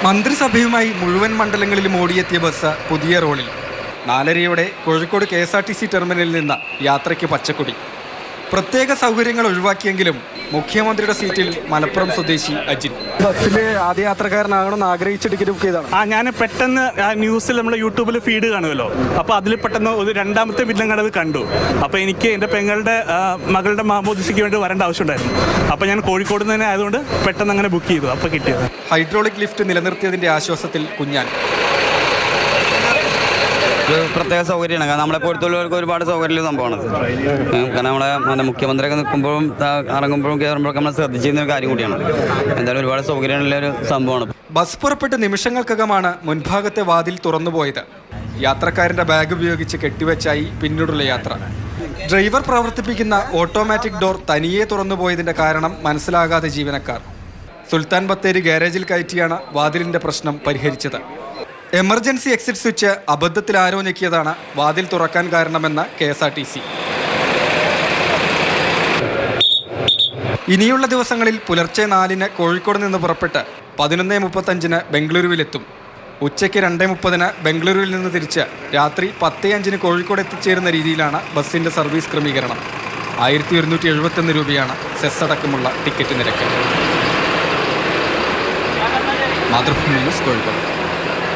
മന്ത്രിസഭയുമായി മുഴുവൻ മണ്ഡലങ്ങളിലും ഓടിയെത്തിയ ബസ് പുതിയ റോളിൽ 4:30 കോഴിക്കോട് KSRTC ടെർമിനലിൽ നിന്ന് യാത്രയ്ക്ക് പച്ചക്കൊടി. പ്രത്യേക സൗകര്യങ്ങൾ ഒഴിവാക്കിയെങ്കിലും മുഖ്യമന്ത്രിയുടെ സീറ്റിൽ മലപ്പുറം സ്വദേശി അജിൻ. ബസ്സിലെ ആദ്യ യാത്രക്കാരനാകണമെന്ന് ആഗ്രഹിച്ച് ടിക്കറ്റ് ബുക്ക് ചെയ്താണ്. ഞാൻ പെട്ടെന്ന് ന്യൂസിൽ നമ്മൾ യൂട്യൂബിൽ ഫീഡ് കാണുമല്ലോ, അപ്പോൾ അതിൽ പെട്ടെന്ന് ഒരു രണ്ടാമത്തെ വില്ലങ്കടവ് കണ്ടു. അപ്പോൾ എനിക്ക് എൻ്റെ പെങ്ങളുടെ മകളുടെ മാമോദിസയ്ക്ക് വേണ്ടി വരേണ്ട ആവശ്യമുണ്ടായിരുന്നു. അപ്പോൾ ഞാൻ കോഴിക്കോട് നിന്ന് തന്നെ ആയതുകൊണ്ട് പെട്ടെന്ന് അങ്ങനെ ബുക്ക് ചെയ്തു. അപ്പോൾ കിട്ടിയത്. ഹൈഡ്രോളിക് ലിഫ്റ്റ് നിലനിർത്തിയതിൻ്റെ ആശ്വാസത്തിൽ കുഞ്ഞാൻ. പ്രത്യേക സൗകര്യമാണ്. കാരണം നമ്മളെപ്പോഴത്തുള്ളവർക്ക് ഒരുപാട് സൗകര്യമുള്ള സംഭവമാണ്. കാരണം നമ്മളെ മുഖ്യമന്ത്രിയൊക്കെ നിൽക്കുമ്പോഴും ഇറങ്ങുമ്പോഴും കയറുമ്പോഴൊക്കെ നമ്മൾ ശ്രദ്ധിച്ചിരുന്ന ഒരു കാര്യം കൂടിയാണ്. എന്തായാലും ഒരുപാട് സൗകര്യമുള്ള ഒരു സംഭവമാണ്. ബസ് പുറപ്പെട്ട് നിമിഷങ്ങൾക്കകമാണ് മുൻഭാഗത്തെ വാതിൽ തുറന്നുപോയത്. യാത്രക്കാരൻ്റെ ബാഗ് ഉപയോഗിച്ച് കെട്ടിവെച്ചായി പിന്നീടുള്ള യാത്ര. ഡ്രൈവർ പ്രവർത്തിപ്പിക്കുന്ന ഓട്ടോമാറ്റിക് ഡോർ തനിയെ തുറന്നുപോയതിൻ്റെ കാരണം മനസ്സിലാകാതെ ജീവനക്കാർ സുൽത്താൻ ബത്തേരി ഗാരേജിൽ കയറ്റിയാണ് വാതിലിൻ്റെ പ്രശ്നം പരിഹരിച്ചത്. എമർജൻസി എക്സിറ്റ് സ്വിച്ച് അബദ്ധത്തിൽ ആരോ ഞെക്കിയതാണ് വാതിൽ തുറക്കാൻ കാരണമെന്ന് KSRTC. ഇനിയുള്ള ദിവസങ്ങളിൽ പുലർച്ചെ 4-ന് കോഴിക്കോട് നിന്ന് പുറപ്പെട്ട് 11:35-ന് ബംഗളൂരുവിലെത്തും. ഉച്ചയ്ക്ക് 2:30-ന് ബംഗളൂരുവിൽ നിന്ന് തിരിച്ച് രാത്രി 10:05-ന് കോഴിക്കോട് എത്തിച്ചേരുന്ന രീതിയിലാണ് ബസ്സിൻ്റെ സർവീസ് ക്രമീകരണം. 1171 രൂപയാണ് സെസ് അടക്കമുള്ള ടിക്കറ്റ് നിരക്ക്. മാതൃഭൂമി ന്യൂസ്, കോഴിക്കോട്.